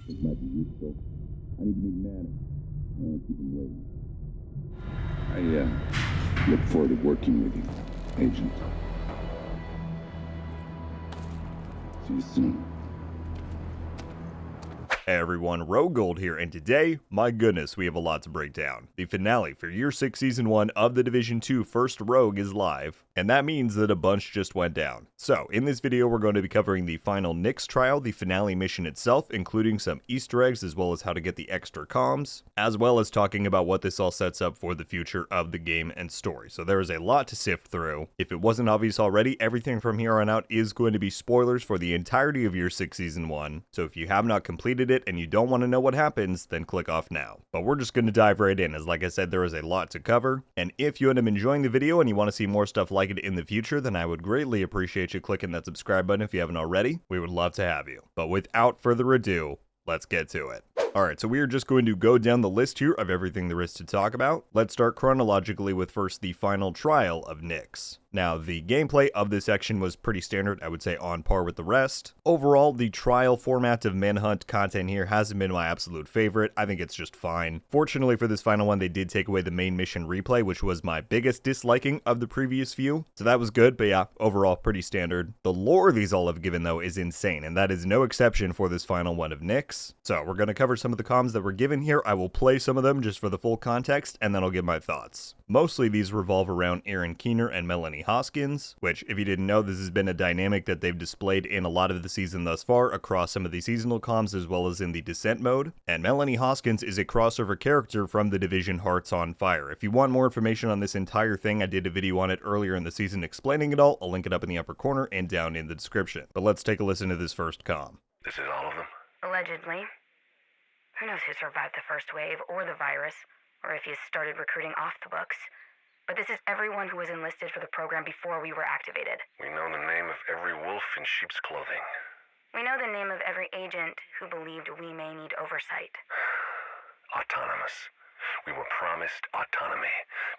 This might be useful. I need to meet Manning. I won't keep him waiting. I look forward to working with you, Agent. See you soon. Hey everyone, RogueGold here, and today, my goodness, we have a lot to break down. The finale for Year 6 Season 1 of the Division 2 First Rogue is live, and that means that a bunch just went down. So, in this video, we're going to be covering the final Nyx Trial, the finale mission itself, including some Easter eggs as well as how to get the extra comms, as well as talking about what this all sets up for the future of the game and story. So there is a lot to sift through. If it wasn't obvious already, everything from here on out is going to be spoilers for the entirety of Year 6 Season 1, so if you have not completed it and you don't want to know what happens, then click off now. But we're just going to dive right in, as like I said, there is a lot to cover, and if you end up enjoying the video and you want to see more stuff like it in the future, then I would greatly appreciate you clicking that subscribe button if you haven't already. We would love to have you. But without further ado, let's get to it. Alright, so we are just going to go down the list here of everything there is to talk about. Let's start chronologically with first the final trial of Nyx. Now, the gameplay of this section was pretty standard, I would say on par with the rest. Overall, the trial format of Manhunt content here hasn't been my absolute favorite. I think it's just fine. Fortunately for this final one, they did take away the main mission replay, which was my biggest disliking of the previous few. So that was good, but yeah, overall pretty standard. The lore these all have given though is insane, and that is no exception for this final one of Nyx. So we're going to cover some of the comms that were given here. I will play some of them just for the full context, and then I'll give my thoughts. Mostly these revolve around Aaron Keener and Melanie Hoskins, which, if you didn't know, this has been a dynamic that they've displayed in a lot of the season thus far across some of the seasonal comms as well as in the Descent mode. And Melanie Hoskins is a crossover character from the Division Hearts on Fire. If you want more information on this entire thing, I did a video on it earlier in the season explaining it all. I'll link it up in the upper corner and down in the description. But let's take a listen to this first comm. This is all of them? Allegedly. Who knows who survived the first wave or the virus, or if he started recruiting off the books. But this is everyone who was enlisted for the program before we were activated. We know the name of every wolf in sheep's clothing. We know the name of every agent who believed we may need oversight. Autonomous. We were promised autonomy,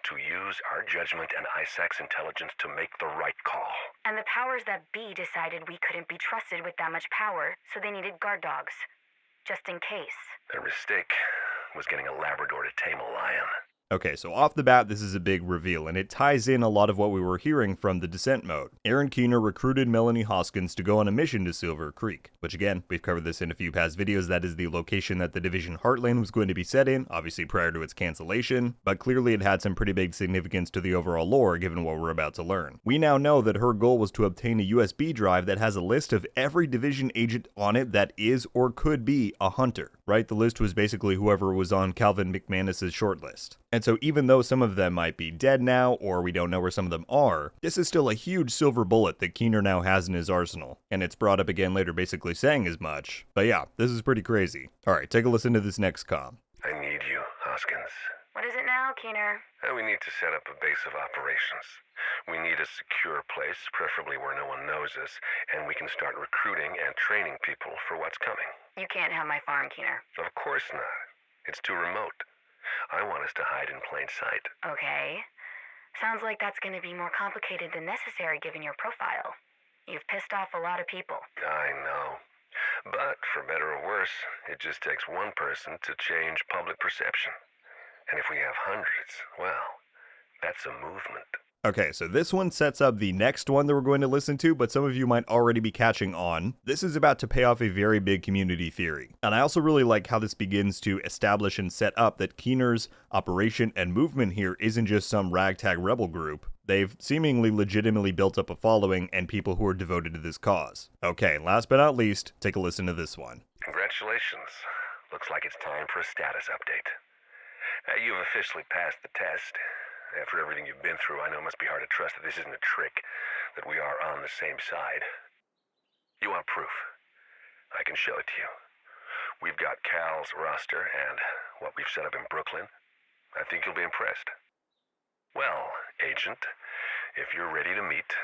to use our judgment and ISAC's intelligence to make the right call. And the powers that be decided we couldn't be trusted with that much power, so they needed guard dogs. Just in case. Their mistake was getting a Labrador to tame a lion. Okay, so off the bat, this is a big reveal, and it ties in a lot of what we were hearing from the Descent mode. Aaron Keener recruited Melanie Hoskins to go on a mission to Silver Creek, which again, we've covered this in a few past videos. That is the location that the Division Heartland was going to be set in, obviously prior to its cancellation, but clearly it had some pretty big significance to the overall lore given what we're about to learn. We now know that her goal was to obtain a USB drive that has a list of every Division agent on it that is or could be a hunter, right? The list was basically whoever was on Calvin McManus's shortlist. And so even though some of them might be dead now, or we don't know where some of them are, this is still a huge silver bullet that Keener now has in his arsenal. And it's brought up again later basically saying as much. But yeah, this is pretty crazy. Alright, take a listen to this next comm. I need you, Hoskins. What is it now, Keener? We need to set up a base of operations. We need a secure place, preferably where no one knows us, and we can start recruiting and training people for what's coming. You can't have my farm, Keener. Of course not. It's too remote. I want us to hide in plain sight. Okay. Sounds like that's going to be more complicated than necessary given your profile. You've pissed off a lot of people. I know. But, for better or worse, it just takes one person to change public perception. And if we have hundreds, well, that's a movement. Okay, so this one sets up the next one that we're going to listen to, but some of you might already be catching on. This is about to pay off a very big community theory. And I also really like how this begins to establish and set up that Keener's operation and movement here isn't just some ragtag rebel group. They've seemingly legitimately built up a following and people who are devoted to this cause. Okay, last but not least, take a listen to this one. Congratulations. Looks like it's time for a status update. You've officially passed the test. After everything you've been through, I know it must be hard to trust that this isn't a trick, that we are on the same side. You want proof? I can show it to you. We've got Cal's roster and what we've set up in Brooklyn. I think you'll be impressed. Well, Agent, if you're ready to meet,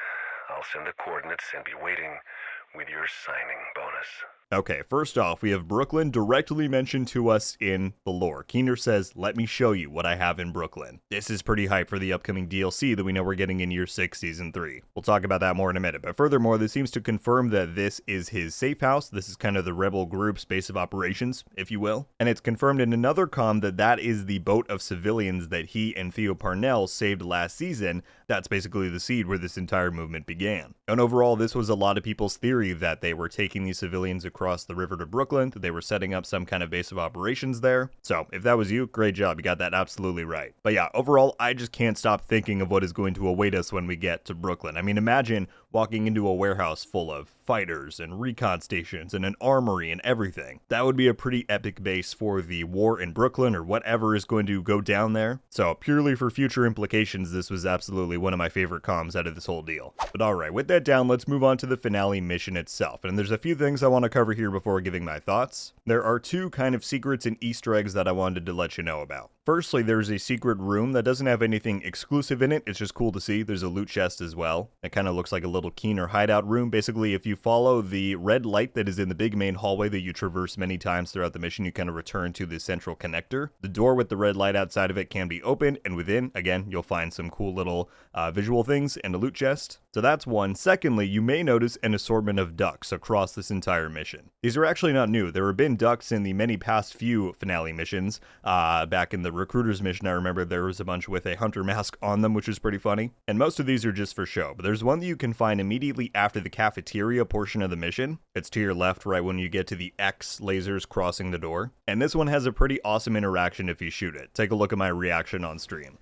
I'll send the coordinates and be waiting with your signing bonus. Okay, first off, we have Brooklyn directly mentioned to us in the lore. Keener says, let me show you what I have in Brooklyn. This is pretty hype for the upcoming DLC that we know we're getting in Year 6, Season 3. We'll talk about that more in a minute, but furthermore, this seems to confirm that this is his safe house. This is kind of the rebel group's base of operations, if you will. And it's confirmed in another comm that that is the boat of civilians that he and Theo Parnell saved last season. That's basically the seed where this entire movement began. And overall, this was a lot of people's theory that they were taking these civilians across the river to Brooklyn, that they were setting up some kind of base of operations there. So if that was you, great job, you got that absolutely right. But yeah, overall, I just can't stop thinking of what is going to await us when we get to Brooklyn. I mean, imagine walking into a warehouse full of fighters and recon stations and an armory and everything. That would be a pretty epic base for the war in Brooklyn or whatever is going to go down there. So purely for future implications, this was absolutely one of my favorite comms out of this whole deal. But alright, with that down, let's move on to the finale mission itself. And there's a few things I want to cover here before giving my thoughts. There are two kind of secrets and Easter eggs that I wanted to let you know about. Firstly, there's a secret room that doesn't have anything exclusive in it. It's just cool to see. There's a loot chest as well. It kind of looks like a little Keener hideout room. Basically, if you follow the red light that is in the big main hallway that you traverse many times throughout the mission, you kind of return to the central connector. The door with the red light outside of it can be opened, and within, again, you'll find some cool little visual things and a loot chest. So that's one. Secondly, you may notice an assortment of ducks across this entire mission. These are actually not new. There have been ducks in the many past few finale missions. Back in the recruiter's mission, I remember there was a bunch with a hunter mask on them, which is pretty funny. And most of these are just for show, but there's one that you can find immediately after the cafeteria portion of the mission. It's to your left right when you get to the X lasers crossing the door. And this one has a pretty awesome interaction if you shoot it. Take a look at my reaction on stream.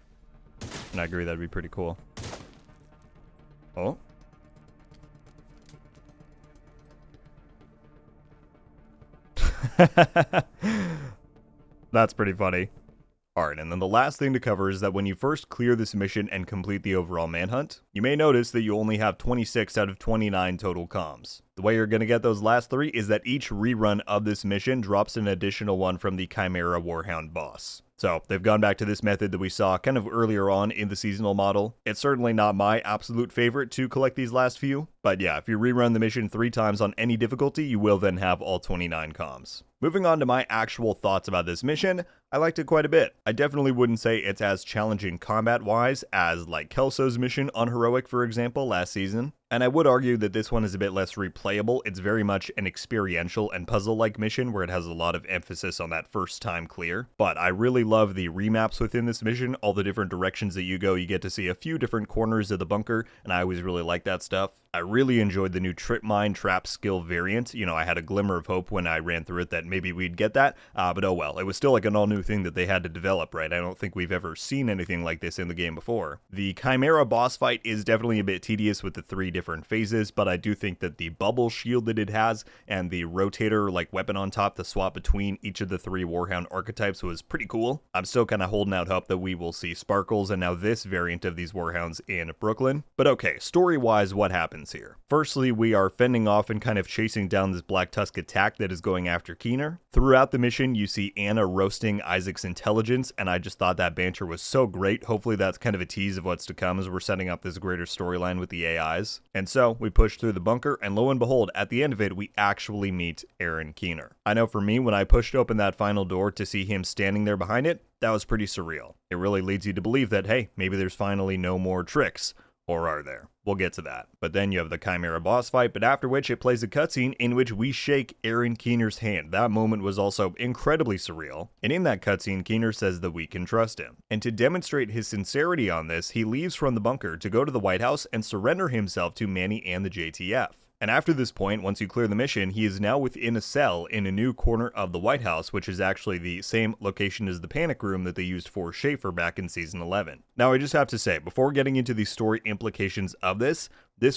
And I agree, that'd be pretty cool. Oh. That's pretty funny. Alright, and then the last thing to cover is that when you first clear this mission and complete the overall manhunt, you may notice that you only have 26 out of 29 total comms. The way you're going to get those last 3 is that each rerun of this mission drops an additional one from the Chimera Warhound boss. So they've gone back to this method that we saw kind of earlier on in the seasonal model. It's certainly not my absolute favorite to collect these last few, but yeah, if you rerun the mission 3 times on any difficulty, you will then have all 29 comms. Moving on to my actual thoughts about this mission, I liked it quite a bit. I definitely wouldn't say it's as challenging combat-wise as like Kelso's mission on Heroic, for example, last season. And I would argue that this one is a bit less replayable. It's very much an experiential and puzzle-like mission where it has a lot of emphasis on that first time clear. But I really love the remaps within this mission. All the different directions that you go, you get to see a few different corners of the bunker, and I always really like that stuff. I really enjoyed the new trip mine trap skill variant. You know, I had a glimmer of hope when I ran through it that maybe we'd get that, but oh well. It was still like an all-new thing that they had to develop, right? I don't think we've ever seen anything like this in the game before. The Chimera boss fight is definitely a bit tedious with the 3 different phases, but I do think that the bubble shield that it has and the rotator like weapon on top to swap between each of the 3 Warhound archetypes was pretty cool. I'm still kind of holding out hope that we will see Sparkles and now this variant of these Warhounds in Brooklyn. But okay, story-wise, what happens here? Firstly, we are fending off and kind of chasing down this Black Tusk attack that is going after Keener. Throughout the mission, you see Anna roasting Isaac's intelligence, and I just thought that banter was so great. Hopefully that's kind of a tease of what's to come as we're setting up this greater storyline with the AIs. And so we push through the bunker, and lo and behold, at the end of it, we actually meet Aaron Keener. I know for me, when I pushed open that final door to see him standing there behind it, that was pretty surreal. It really leads you to believe that, hey, maybe there's finally no more tricks. Or are there? We'll get to that. But then you have the Chimera boss fight, but after which it plays a cutscene in which we shake Aaron Keener's hand. That moment was also incredibly surreal. And in that cutscene, Keener says that we can trust him. And to demonstrate his sincerity on this, he leaves from the bunker to go to the White House and surrender himself to Manny and the JTF. And after this point, once you clear the mission, he is now within a cell in a new corner of the White House, which is actually the same location as the panic room that they used for Schaefer back in Season 11. Now, I just have to say, before getting into the story implications of this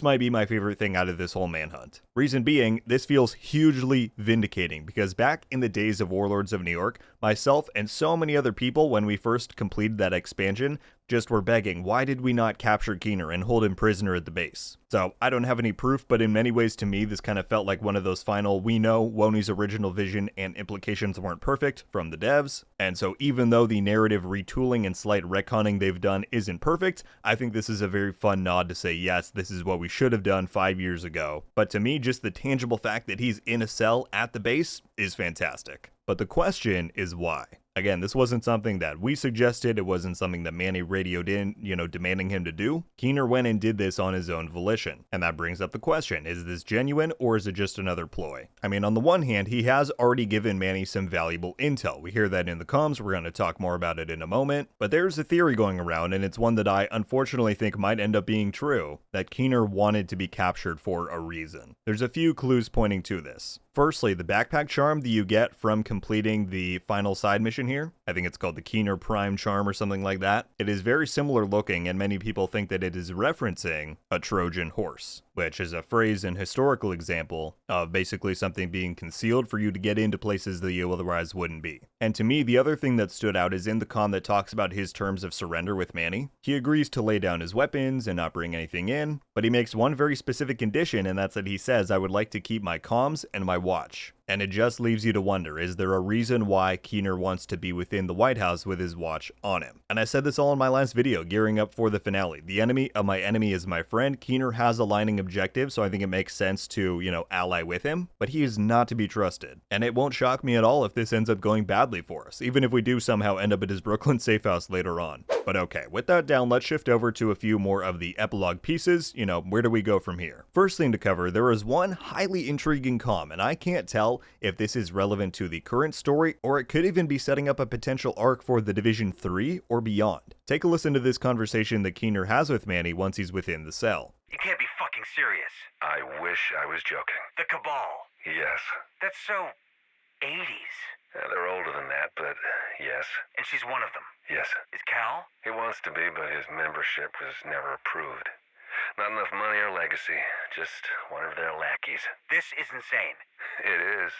might be my favorite thing out of this whole manhunt. Reason being, this feels hugely vindicating, because back in the days of Warlords of New York, myself and so many other people, when we first completed that expansion, just were begging, why did we not capture Keener and hold him prisoner at the base? So I don't have any proof, but in many ways to me, this kind of felt like one of those final, we know Woni's original vision and implications weren't perfect from the devs. And so even though the narrative retooling and slight retconning they've done isn't perfect, I think this is a very fun nod to say, yes, this is what we should have done 5 years ago. But to me, just the tangible fact that he's in a cell at the base is fantastic. But the question is why? Again, this wasn't something that we suggested, it wasn't something that Manny radioed in, demanding him to do. Keener went and did this on his own volition. And that brings up the question, is this genuine or is it just another ploy? I mean, on the one hand, he has already given Manny some valuable intel. We hear that in the comms, we're going to talk more about it in a moment. But there's a theory going around, and it's one that I unfortunately think might end up being true, that Keener wanted to be captured for a reason. There's a few clues pointing to this. Firstly, the backpack charm that you get from completing the final side mission here, I think it's called the Keener Prime Charm or something like that, it is very similar looking, and many people think that it is referencing a Trojan horse, which is a phrase and historical example of basically something being concealed for you to get into places that you otherwise wouldn't be. And to me, the other thing that stood out is in the con that talks about his terms of surrender with Manny. He agrees to lay down his weapons and not bring anything in, but he makes one very specific condition, and that's that he says, I would like to keep my comms and my watch. And it just leaves you to wonder, is there a reason why Keener wants to be within the White House with his watch on him? And I said this all in my last video, gearing up for the finale. The enemy of my enemy is my friend. Keener has aligning objectives, so I think it makes sense to, ally with him, but he is not to be trusted. And it won't shock me at all if this ends up going badly for us, even if we do somehow end up at his Brooklyn safe house later on. But okay, with that down, let's shift over to a few more of the epilogue pieces. Where do we go from here? First thing to cover, there is one highly intriguing comm, and I can't tell if this is relevant to the current story, or it could even be setting up a potential arc for the Division 3 or beyond. Take a listen to this conversation that Keener has with Manny once he's within the cell. You can't be fucking serious. I wish I was joking. The Cabal. Yes. That's so 80s. They're older than that, but yes. And she's one of them. Yes. Is Cal? He wants to be, but his membership was never approved. Not enough money or legacy, just one of their lackeys. This is insane. It is.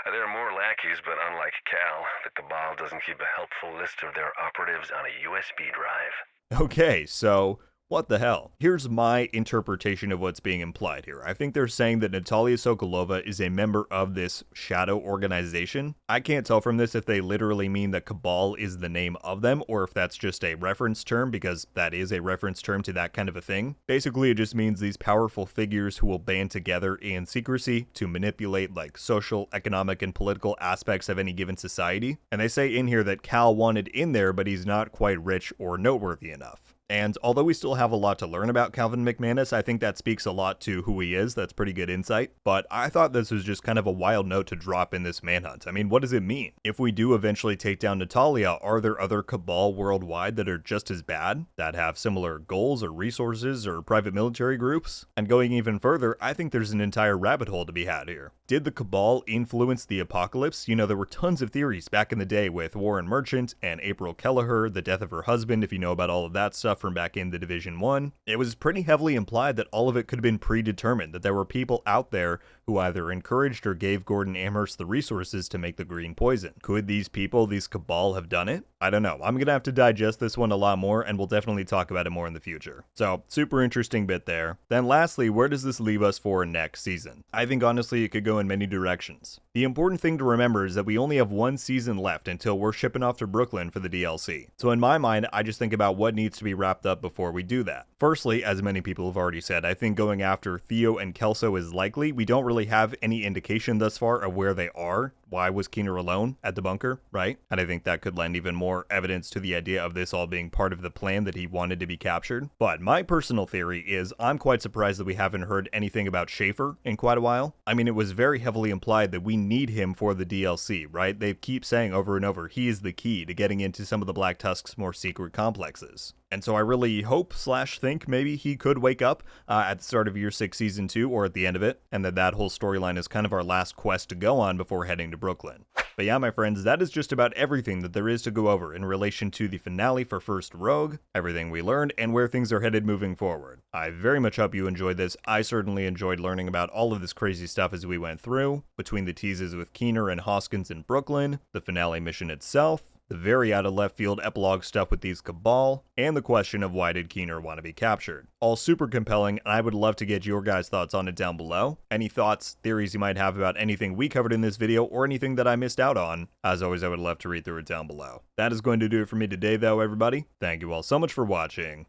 There are more lackeys, but unlike Cal, the Cabal doesn't keep a helpful list of their operatives on a USB drive. Okay, so what the hell? Here's my interpretation of what's being implied here. I think they're saying that Natalia Sokolova is a member of this shadow organization. I can't tell from this if they literally mean that Cabal is the name of them, or if that's just a reference term, because that is a reference term to that kind of a thing. Basically, it just means these powerful figures who will band together in secrecy to manipulate like social, economic, and political aspects of any given society. And they say in here that Cal wanted in there, but he's not quite rich or noteworthy enough. And although we still have a lot to learn about Calvin McManus, I think that speaks a lot to who he is. That's pretty good insight. But I thought this was just kind of a wild note to drop in this manhunt. I mean, what does it mean? If we do eventually take down Natalia, are there other Cabal worldwide that are just as bad, that have similar goals or resources or private military groups? And going even further, I think there's an entire rabbit hole to be had here. Did the Cabal influence the apocalypse? There were tons of theories back in the day with Warren Merchant and April Kelleher, the death of her husband, if you know about all of that stuff from back in the Division 1. It was pretty heavily implied that all of it could have been predetermined, that there were people out there who either encouraged or gave Gordon Amherst the resources to make the green poison. Could these people, these Cabal, have done it? I don't know. I'm gonna have to digest this one a lot more, and we'll definitely talk about it more in the future. So, super interesting bit there. Then lastly, where does this leave us for next season? I think honestly it could go in many directions. The important thing to remember is that we only have one season left until we're shipping off to Brooklyn for the DLC. So in my mind, I just think about what needs to be wrapped up before we do that. Firstly, as many people have already said, I think going after Theo and Kelso is likely. We don't really have any indication thus far of where they are. Why was Keener alone at the bunker, right? And I think that could lend even more evidence to the idea of this all being part of the plan that he wanted to be captured. But my personal theory is I'm quite surprised that we haven't heard anything about Schaefer in quite a while. I mean, it was very heavily implied that we need him for the DLC, right? They keep saying over and over, he is the key to getting into some of the Black Tusk's more secret complexes. And so I really hope / think maybe he could wake up at the start of Year 6 Season 2 or at the end of it, and that whole storyline is kind of our last quest to go on before heading to Brooklyn. But yeah, my friends, that is just about everything that there is to go over in relation to the finale for First Rogue, everything we learned, and where things are headed moving forward. I very much hope you enjoyed this. I certainly enjoyed learning about all of this crazy stuff as we went through, between the teases with Keener and Hoskins in Brooklyn, the finale mission itself, the very out of left field epilogue stuff with these Cabal, and the question of why did Keener want to be captured. All super compelling, and I would love to get your guys' thoughts on it down below. Any thoughts, theories you might have about anything we covered in this video, or anything that I missed out on. As always, I would love to read through it down below. That is going to do it for me today though, everybody. Thank you all so much for watching.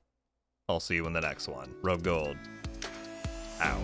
I'll see you in the next one. RogueGold. Out.